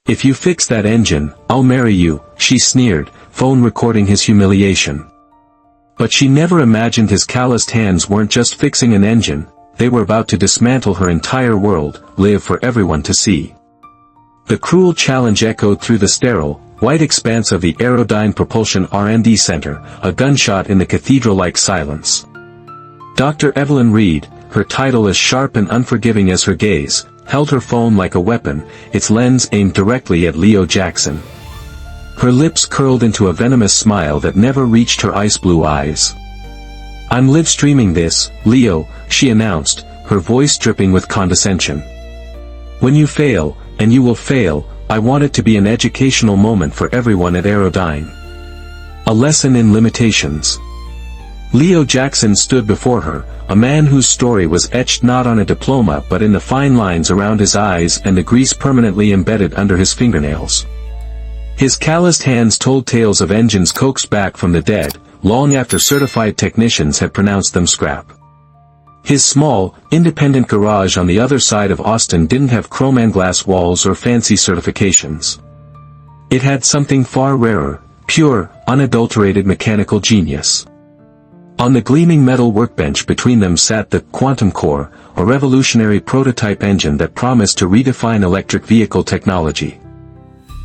"If you fix that engine, I'll marry you," she sneered, phone recording his humiliation. But she never imagined his calloused hands weren't just fixing an engine, they were about to dismantle her entire world, live for everyone to see. The cruel challenge echoed through the sterile, white expanse of the Aerodyne Propulsion R&D Center, a gunshot in the cathedral-like silence. Dr. Evelyn Reed, her title as sharp and unforgiving as her gaze, held her phone like a weapon, its lens aimed directly at Leo Jackson. Her lips curled into a venomous smile that never reached her ice-blue eyes. "I'm live-streaming this, Leo," she announced, her voice dripping with condescension. "When you fail, and you will fail, I want it to be an educational moment for everyone at Aerodyne. A lesson in limitations." Leo Jackson stood before her, a man whose story was etched not on a diploma but in the fine lines around his eyes and the grease permanently embedded under his fingernails. His calloused hands told tales of engines coaxed back from the dead, long after certified technicians had pronounced them scrap. His small, independent garage on the other side of Austin didn't have chrome-and-glass walls or fancy certifications. It had something far rarer, pure, unadulterated mechanical genius. On the gleaming metal workbench between them sat the Quantum Core, a revolutionary prototype engine that promised to redefine electric vehicle technology.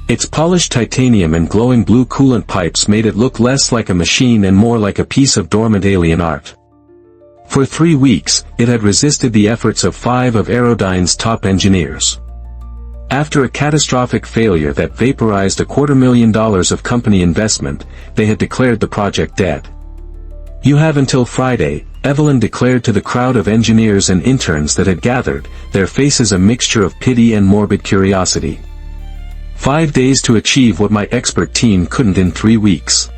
Its polished titanium and glowing blue coolant pipes made it look less like a machine and more like a piece of dormant alien art. For 3 weeks, it had resisted the efforts of 5 of Aerodyne's top engineers. After a catastrophic failure that vaporized $250,000 of company investment, they had declared the project dead. "You have until Friday," Evelyn declared to the crowd of engineers and interns that had gathered, their faces a mixture of pity and morbid curiosity. "5 days to achieve what my expert team couldn't in 3 weeks.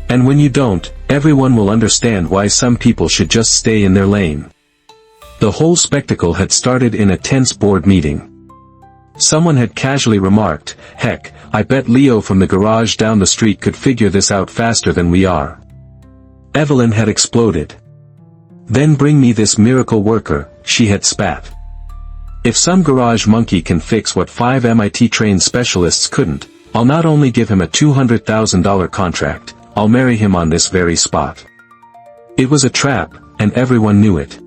And when you don't, everyone will understand why some people should just stay in their lane." The whole spectacle had started in a tense board meeting. Someone had casually remarked, "Heck, I bet Leo from the garage down the street could figure this out faster than we are." Evelyn had exploded. "Then bring me this miracle worker," she had spat. "If some garage monkey can fix what 5 MIT-trained specialists couldn't, I'll not only give him a $200,000 contract, I'll marry him on this very spot." It was a trap, and everyone knew it.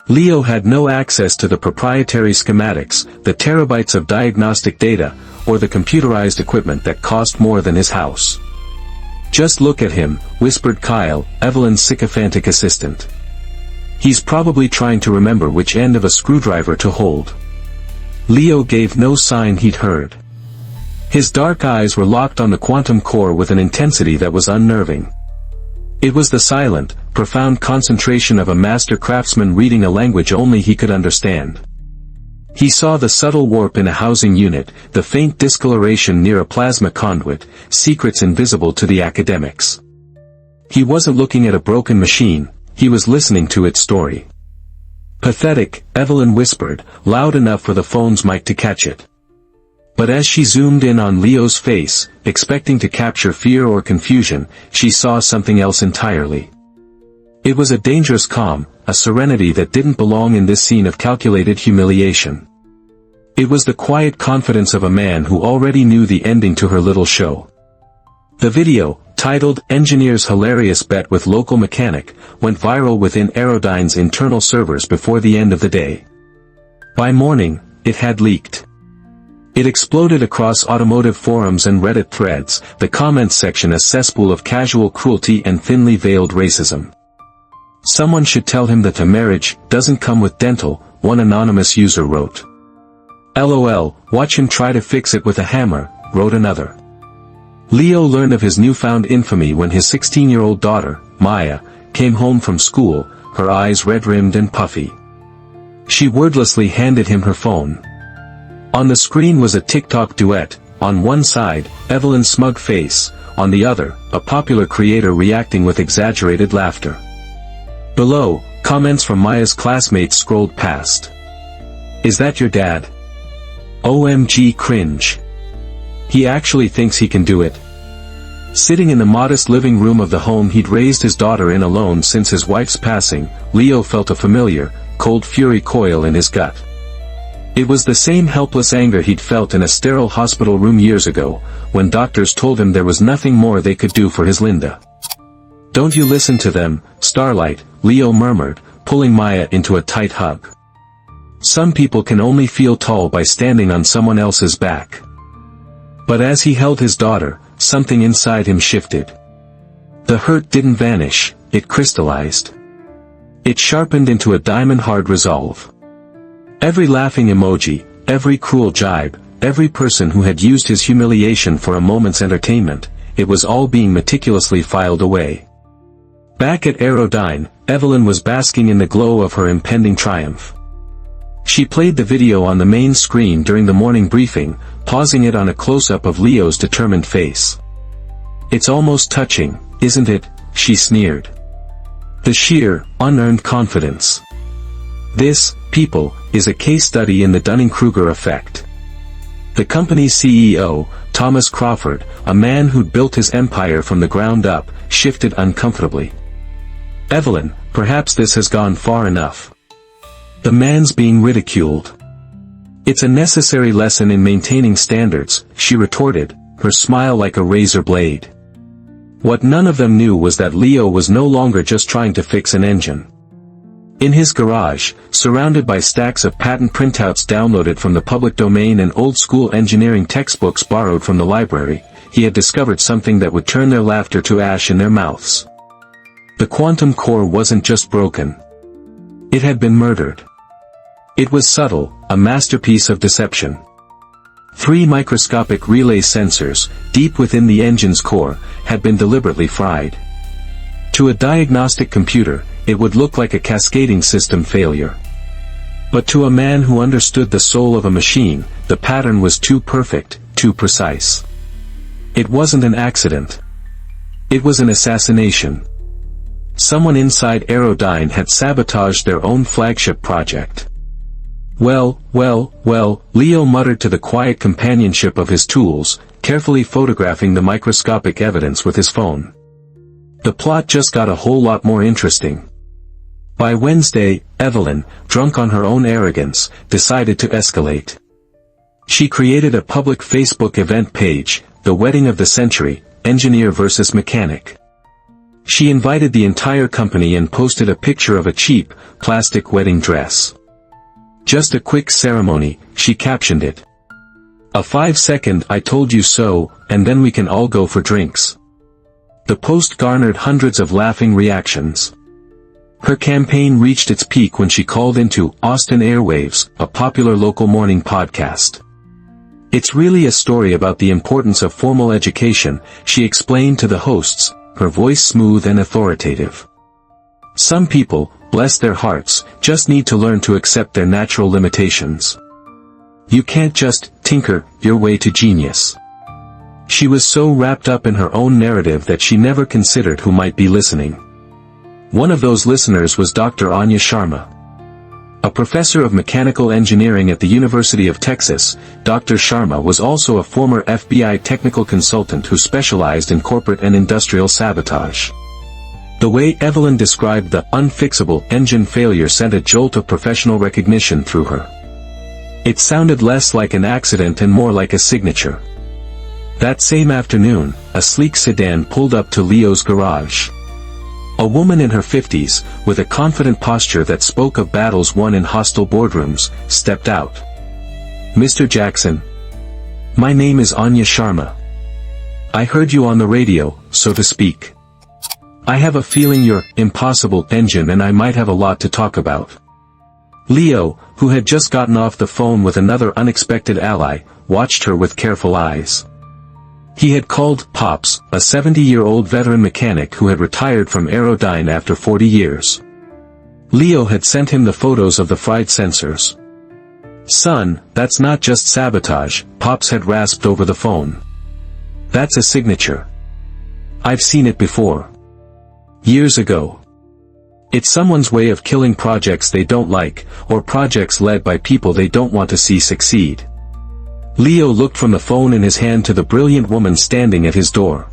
Leo had no access to the proprietary schematics, the terabytes of diagnostic data, or the computerized equipment that cost more than his house. "Just look at him," whispered Kyle, Evelyn's sycophantic assistant. "He's probably trying to remember which end of a screwdriver to hold." Leo gave no sign he'd heard. His dark eyes were locked on the Quantum Core with an intensity that was unnerving. It was the silent, profound concentration of a master craftsman reading a language only he could understand. He saw the subtle warp in a housing unit, the faint discoloration near a plasma conduit, secrets invisible to the academics. He wasn't looking at a broken machine, he was listening to its story. "Pathetic," Evelyn whispered, loud enough for the phone's mic to catch it. But as she zoomed in on Leo's face, expecting to capture fear or confusion, she saw something else entirely. It was a dangerous calm, a serenity that didn't belong in this scene of calculated humiliation. It was the quiet confidence of a man who already knew the ending to her little show. The video, titled "Engineer's Hilarious Bet with Local Mechanic," went viral within Aerodyne's internal servers before the end of the day. By morning, it had leaked. It exploded across automotive forums and Reddit threads, the comments section a cesspool of casual cruelty and thinly veiled racism. "Someone should tell him that a marriage doesn't come with dental," one anonymous user wrote. "LOL, watch him try to fix it with a hammer," wrote another. Leo learned of his newfound infamy when his 16-year-old daughter, Maya, came home from school, her eyes red-rimmed and puffy. She wordlessly handed him her phone. On the screen was a TikTok duet, on one side, Evelyn's smug face, on the other, a popular creator reacting with exaggerated laughter. Below, comments from Maya's classmates scrolled past. "Is that your dad? OMG cringe. He actually thinks he can do it." Sitting in the modest living room of the home he'd raised his daughter in alone since his wife's passing, Leo felt a familiar, cold fury coil in his gut. It was the same helpless anger he'd felt in a sterile hospital room years ago, when doctors told him there was nothing more they could do for his Linda. "Don't you listen to them, Starlight," Leo murmured, pulling Maya into a tight hug. "Some people can only feel tall by standing on someone else's back." But as he held his daughter, something inside him shifted. The hurt didn't vanish, it crystallized. It sharpened into a diamond-hard resolve. Every laughing emoji, every cruel jibe, every person who had used his humiliation for a moment's entertainment, it was all being meticulously filed away. Back at Aerodyne, Evelyn was basking in the glow of her impending triumph. She played the video on the main screen during the morning briefing, pausing it on a close-up of Leo's determined face. "It's almost touching, isn't it?" she sneered. The sheer, unearned confidence. This, people, is a case study in the Dunning-Kruger effect. The company's CEO, Thomas Crawford, a man who'd built his empire from the ground up, shifted uncomfortably. "Evelyn, perhaps this has gone far enough. The man's being ridiculed." "It's a necessary lesson in maintaining standards," she retorted, her smile like a razor blade. What none of them knew was that Leo was no longer just trying to fix an engine. In his garage, surrounded by stacks of patent printouts downloaded from the public domain and old-school engineering textbooks borrowed from the library, he had discovered something that would turn their laughter to ash in their mouths. The quantum core wasn't just broken. It had been murdered. It was subtle, a masterpiece of deception. 3 microscopic relay sensors, deep within the engine's core, had been deliberately fried. To a diagnostic computer, it would look like a cascading system failure. But to a man who understood the soul of a machine, the pattern was too perfect, too precise. It wasn't an accident. It was an assassination. Someone inside Aerodyne had sabotaged their own flagship project. Well, Leo muttered to the quiet companionship of his tools, carefully photographing the microscopic evidence with his phone. The plot just got a whole lot more interesting. By Wednesday, Evelyn, drunk on her own arrogance, decided to escalate. She created a public Facebook event page, The Wedding of the Century, Engineer versus Mechanic. She invited the entire company and posted a picture of a cheap, plastic wedding dress. "Just a quick ceremony," she captioned it. "A 5-second I told you so, and then we can all go for drinks." The post garnered hundreds of laughing reactions. Her campaign reached its peak when she called into Austin Airwaves, a popular local morning podcast. "It's really a story about the importance of formal education," she explained to the hosts, her voice smooth and authoritative. "Some people, bless their hearts, just need to learn to accept their natural limitations. You can't just tinker your way to genius." She was so wrapped up in her own narrative that she never considered who might be listening. One of those listeners was Dr. Anya Sharma. A professor of mechanical engineering at the University of Texas, Dr. Sharma was also a former FBI technical consultant who specialized in corporate and industrial sabotage. The way Evelyn described the unfixable engine failure sent a jolt of professional recognition through her. It sounded less like an accident and more like a signature. That same afternoon, a sleek sedan pulled up to Leo's garage. A woman in her 50s, with a confident posture that spoke of battles won in hostile boardrooms, stepped out. "Mr. Jackson. My name is Anya Sharma. I heard you on the radio, so to speak. I have a feeling you're impossible engine and I might have a lot to talk about." Leo, who had just gotten off the phone with another unexpected ally, watched her with careful eyes. He had called Pops, a 70-year-old veteran mechanic who had retired from Aerodyne after 40 years. Leo had sent him the photos of the fried sensors. "Son, that's not just sabotage," Pops had rasped over the phone. "That's a signature. I've seen it before. Years ago. It's someone's way of killing projects they don't like, or projects led by people they don't want to see succeed." Leo looked from the phone in his hand to the brilliant woman standing at his door.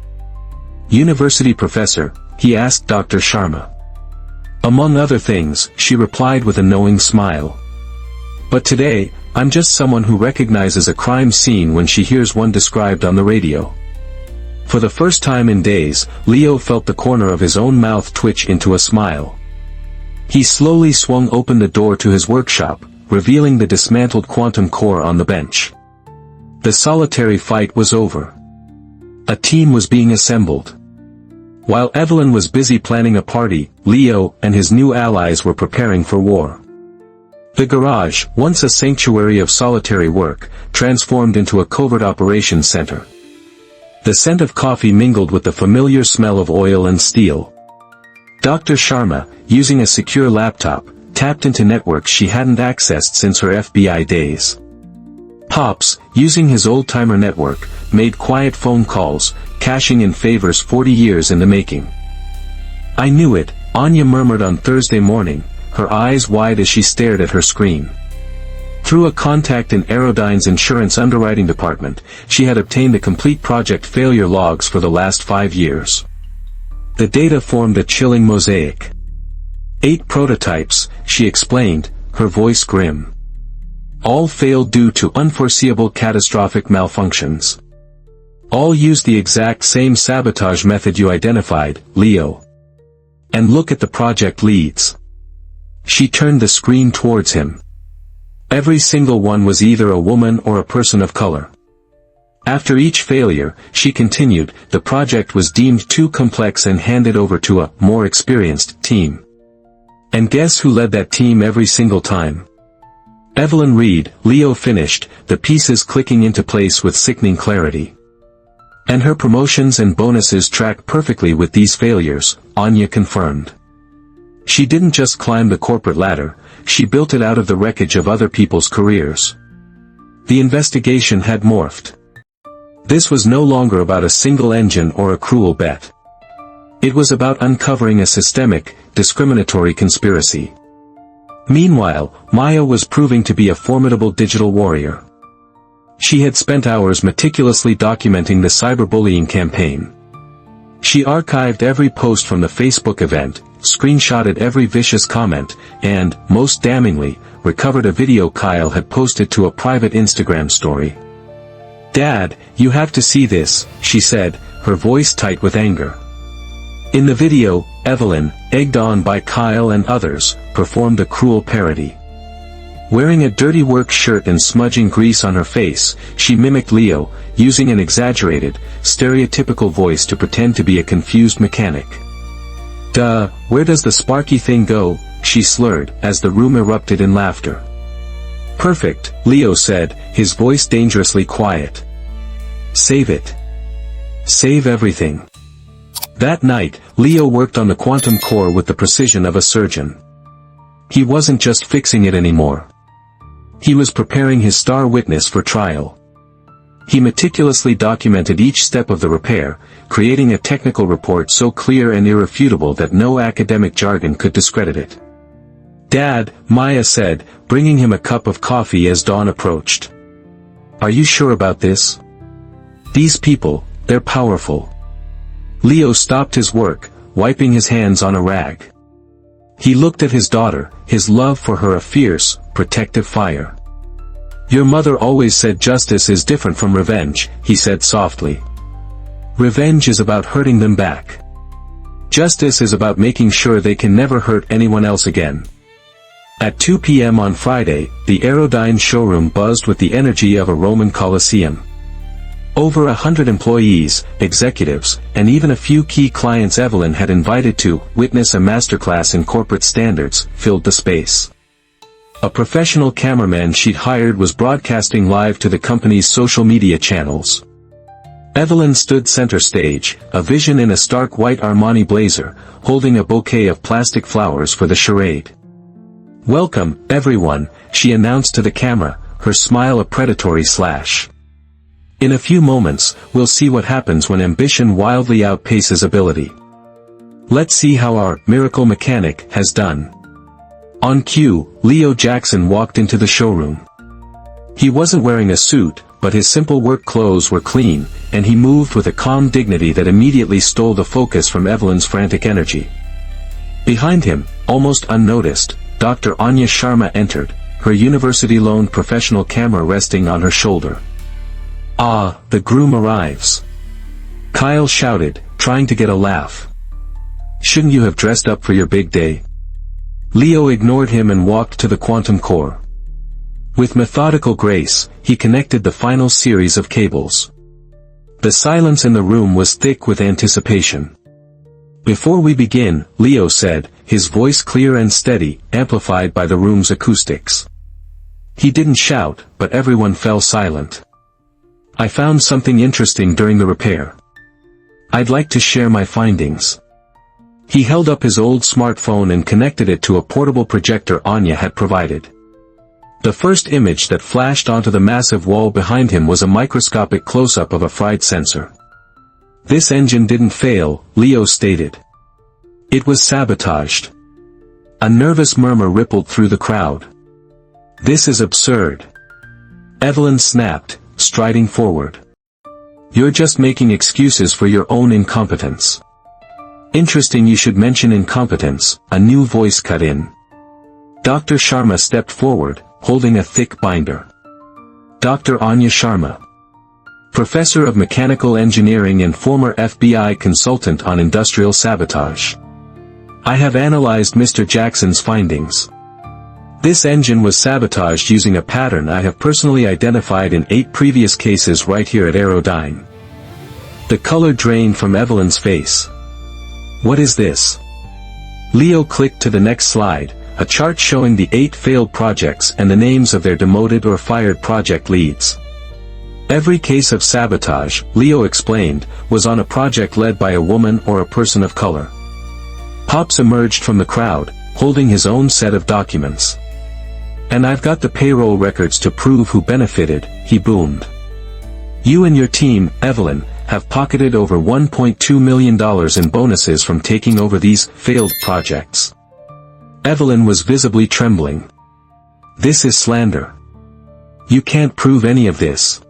"University professor?" he asked Dr. Sharma. "Among other things," she replied with a knowing smile. But today, I'm just someone who recognizes a crime scene when she hears one described on the radio. For the first time in days, Leo felt the corner of his own mouth twitch into a smile. He slowly swung open the door to his workshop, revealing the dismantled quantum core on the bench. The solitary fight was over. A team was being assembled. While Evelyn was busy planning a party, Leo and his new allies were preparing for war. The garage, once a sanctuary of solitary work, transformed into a covert operations center. The scent of coffee mingled with the familiar smell of oil and steel. Dr. Sharma, using a secure laptop, tapped into networks she hadn't accessed since her FBI days. Pops, using his old-timer network, made quiet phone calls, cashing in favors 40 years in the making. "I knew it," Anya murmured on Thursday morning, her eyes wide as she stared at her screen. Through a contact in Aerodyne's insurance underwriting department, she had obtained the complete project failure logs for the last 5 years. The data formed a chilling mosaic. 8 prototypes, she explained, her voice grim. All failed due to unforeseeable catastrophic malfunctions. All used the exact same sabotage method you identified, Leo. And look at the project leads. She turned the screen towards him. Every single one was either a woman or a person of color. After each failure, she continued, the project was deemed too complex and handed over to a more experienced team. And guess who led that team every single time? Evelyn Reed, Leo finished, the pieces clicking into place with sickening clarity. And her promotions and bonuses track perfectly with these failures, Anya confirmed. She didn't just climb the corporate ladder, she built it out of the wreckage of other people's careers. The investigation had morphed. This was no longer about a single engine or a cruel bet. It was about uncovering a systemic, discriminatory conspiracy. Meanwhile, Maya was proving to be a formidable digital warrior. She had spent hours meticulously documenting the cyberbullying campaign. She archived every post from the Facebook event, screenshotted every vicious comment, and, most damningly, recovered a video Kyle had posted to a private Instagram story. "Dad, you have to see this," she said, her voice tight with anger. In the video, Evelyn, egged on by Kyle and others, performed a cruel parody. Wearing a dirty work shirt and smudging grease on her face, she mimicked Leo, using an exaggerated, stereotypical voice to pretend to be a confused mechanic. "Duh, where does the sparky thing go?" she slurred, as the room erupted in laughter. "Perfect," Leo said, his voice dangerously quiet. "Save it. Save everything." That night, Leo worked on the quantum core with the precision of a surgeon. He wasn't just fixing it anymore. He was preparing his star witness for trial. He meticulously documented each step of the repair, creating a technical report so clear and irrefutable that no academic jargon could discredit it. "Dad," Maya said, bringing him a cup of coffee as dawn approached. "Are you sure about this? These people, they're powerful." Leo stopped his work, wiping his hands on a rag. He looked at his daughter, his love for her a fierce, protective fire. "Your mother always said justice is different from revenge," he said softly. "Revenge is about hurting them back. Justice is about making sure they can never hurt anyone else again." At 2 p.m. on Friday, the Aerodyne showroom buzzed with the energy of a Roman Colosseum. Over 100 employees, executives, and even a few key clients Evelyn had invited to witness a masterclass in corporate standards filled the space. A professional cameraman she'd hired was broadcasting live to the company's social media channels. Evelyn stood center stage, a vision in a stark white Armani blazer, holding a bouquet of plastic flowers for the charade. "Welcome, everyone," she announced to the camera, her smile a predatory slash. "In a few moments, we'll see what happens when ambition wildly outpaces ability. Let's see how our miracle mechanic has done." On cue, Leo Jackson walked into the showroom. He wasn't wearing a suit, but his simple work clothes were clean, and he moved with a calm dignity that immediately stole the focus from Evelyn's frantic energy. Behind him, almost unnoticed, Dr. Anya Sharma entered, her university-loaned professional camera resting on her shoulder. "Ah, the groom arrives," Kyle shouted, trying to get a laugh. "Shouldn't you have dressed up for your big day?" Leo ignored him and walked to the quantum core. With methodical grace, he connected the final series of cables. The silence in the room was thick with anticipation. "Before we begin," Leo said, his voice clear and steady, amplified by the room's acoustics. He didn't shout, but everyone fell silent. "I found something interesting during the repair. I'd like to share my findings." He held up his old smartphone and connected it to a portable projector Anya had provided. The first image that flashed onto the massive wall behind him was a microscopic close-up of a fried sensor. "This engine didn't fail," Leo stated. "It was sabotaged." A nervous murmur rippled through the crowd. "This is absurd," Evelyn snapped, striding forward. "You're just making excuses for your own incompetence." "Interesting you should mention incompetence," a new voice cut in. Dr. Sharma stepped forward, holding a thick binder. Dr. Anya Sharma, professor of mechanical engineering and former FBI consultant on industrial sabotage. "I have analyzed Mr. Jackson's findings. This engine was sabotaged using a pattern I have personally identified in 8 previous cases right here at Aerodyne." The color drained from Evelyn's face. "What is this?" Leo clicked to the next slide, a chart showing the 8 failed projects and the names of their demoted or fired project leads. Every case of sabotage, Leo explained, was on a project led by a woman or a person of color. Pops emerged from the crowd, holding his own set of documents. "And I've got the payroll records to prove who benefited," he boomed. "You and your team, Evelyn, have pocketed over $1.2 million in bonuses from taking over these failed projects." Evelyn was visibly trembling. "This is slander. You can't prove any of this."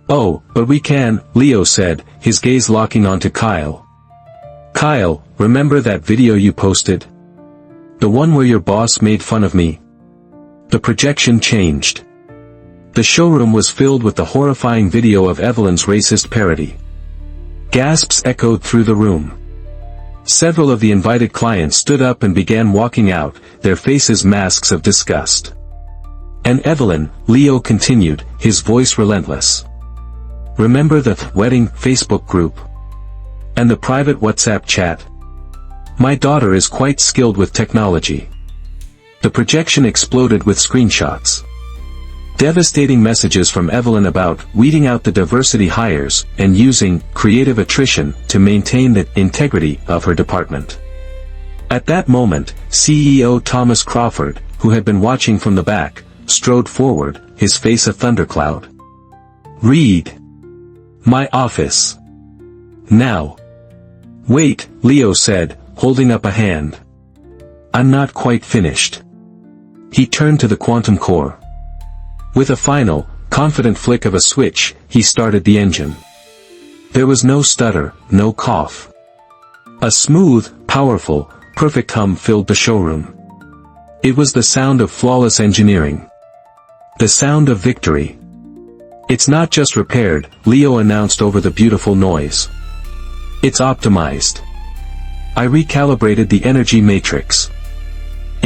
"Oh, but we can," Leo said, his gaze locking onto Kyle. "Kyle, remember that video you posted? The one where your boss made fun of me?" The projection changed. The showroom was filled with the horrifying video of Evelyn's racist parody. Gasps echoed through the room. Several of the invited clients stood up and began walking out, their faces masks of disgust. "And Evelyn," Leo continued, his voice relentless. "Remember the wedding Facebook group? And the private WhatsApp chat? My daughter is quite skilled with technology." The projection exploded with screenshots. Devastating messages from Evelyn about weeding out the diversity hires and using creative attrition to maintain the integrity of her department. At that moment, CEO Thomas Crawford, who had been watching from the back, strode forward, his face a thundercloud. "Read. My office. Now." "Wait," Leo said, holding up a hand. "I'm not quite finished." He turned to the quantum core. With a final, confident flick of a switch, he started the engine. There was no stutter, no cough. A smooth, powerful, perfect hum filled the showroom. It was the sound of flawless engineering. The sound of victory. "It's not just repaired," Leo announced over the beautiful noise. "It's optimized. I recalibrated the energy matrix.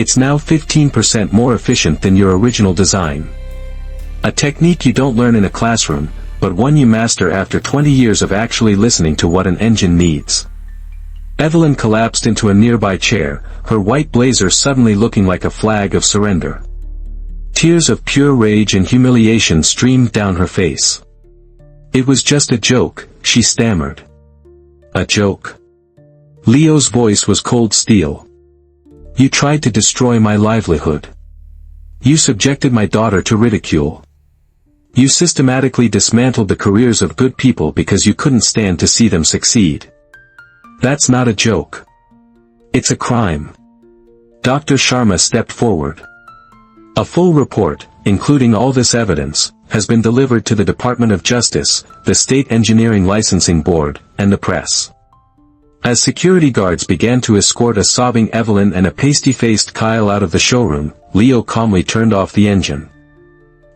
It's now 15% more efficient than your original design. A technique you don't learn in a classroom, but one you master after 20 years of actually listening to what an engine needs." Evelyn collapsed into a nearby chair, her white blazer suddenly looking like a flag of surrender. Tears of pure rage and humiliation streamed down her face. "It was just a joke," she stammered. "A joke?" Leo's voice was cold steel. "You tried to destroy my livelihood. You subjected my daughter to ridicule. You systematically dismantled the careers of good people because you couldn't stand to see them succeed. That's not a joke. It's a crime." Dr. Sharma stepped forward. "A full report, including all this evidence, has been delivered to the Department of Justice, the State Engineering Licensing Board, and the press." As security guards began to escort a sobbing Evelyn and a pasty-faced Kyle out of the showroom, Leo calmly turned off the engine.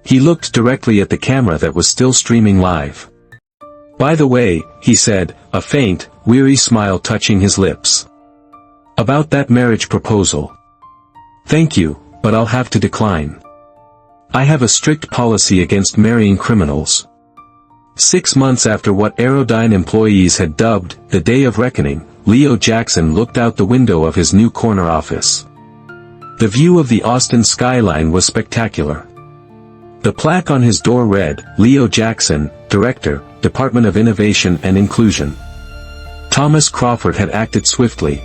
He looked directly at the camera that was still streaming live. "By the way," he said, a faint, weary smile touching his lips. "About that marriage proposal. Thank you, but I'll have to decline. I have a strict policy against marrying criminals." 6 months after what Aerodyne employees had dubbed the Day of Reckoning, Leo Jackson looked out the window of his new corner office. The view of the Austin skyline was spectacular. The plaque on his door read, "Leo Jackson, Director, Department of Innovation and Inclusion." Thomas Crawford had acted swiftly.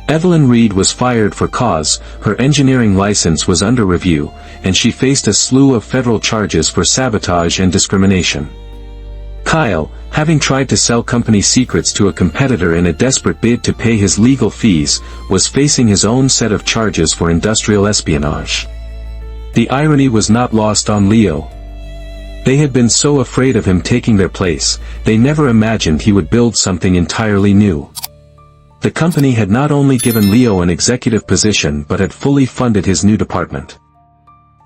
Evelyn Reed was fired for cause, her engineering license was under review, and she faced a slew of federal charges for sabotage and discrimination. Kyle, having tried to sell company secrets to a competitor in a desperate bid to pay his legal fees, was facing his own set of charges for industrial espionage. The irony was not lost on Leo. They had been so afraid of him taking their place, they never imagined he would build something entirely new. The company had not only given Leo an executive position but had fully funded his new department.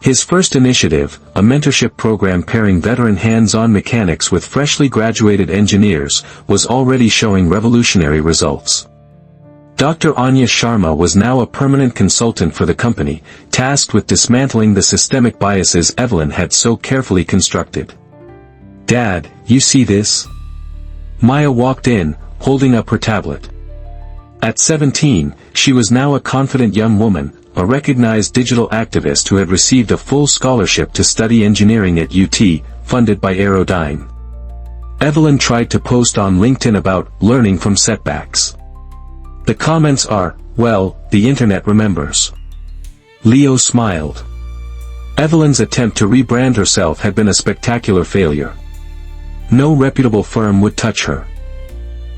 His first initiative, a mentorship program pairing veteran hands-on mechanics with freshly graduated engineers, was already showing revolutionary results. Dr. Anya Sharma was now a permanent consultant for the company, tasked with dismantling the systemic biases Evelyn had so carefully constructed. "Dad, you see this?" Maya walked in, holding up her tablet. At 17, she was now a confident young woman, a recognized digital activist who had received a full scholarship to study engineering at UT, funded by Aerodyne. Evelyn tried to post on LinkedIn about learning from setbacks. The comments are, "Well, the internet remembers." Leo smiled. Evelyn's attempt to rebrand herself had been a spectacular failure. No reputable firm would touch her.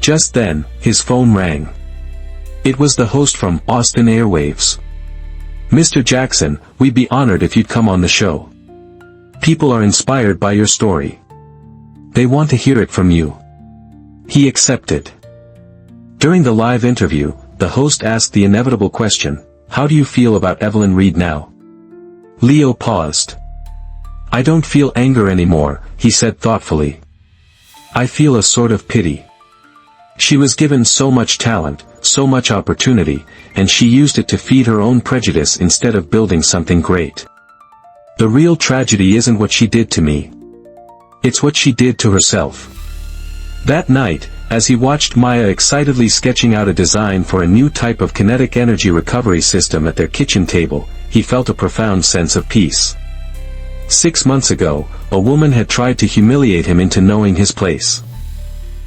Just then, his phone rang. It was the host from Austin Airwaves. "Mr. Jackson, we'd be honored if you'd come on the show. People are inspired by your story. They want to hear it from you." He accepted. During the live interview, the host asked the inevitable question, "How do you feel about Evelyn Reed now?" Leo paused. "I don't feel anger anymore," he said thoughtfully. "I feel a sort of pity. She was given so much talent, so much opportunity, and she used it to feed her own prejudice instead of building something great. The real tragedy isn't what she did to me. It's what she did to herself." That night, as he watched Maya excitedly sketching out a design for a new type of kinetic energy recovery system at their kitchen table, he felt a profound sense of peace. 6 months ago, a woman had tried to humiliate him into knowing his place.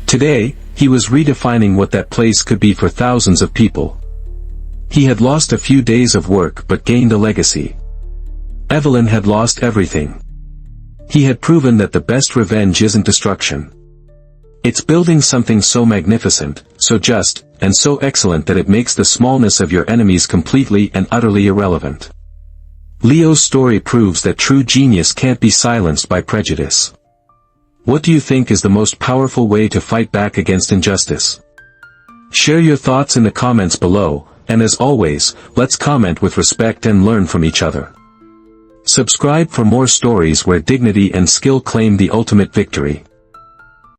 Today, he was redefining what that place could be for thousands of people. He had lost a few days of work but gained a legacy. Evelyn had lost everything. He had proven that the best revenge isn't destruction. It's building something so magnificent, so just, and so excellent that it makes the smallness of your enemies completely and utterly irrelevant. Leo's story proves that true genius can't be silenced by prejudice. What do you think is the most powerful way to fight back against injustice? Share your thoughts in the comments below, and as always, let's comment with respect and learn from each other. Subscribe for more stories where dignity and skill claim the ultimate victory.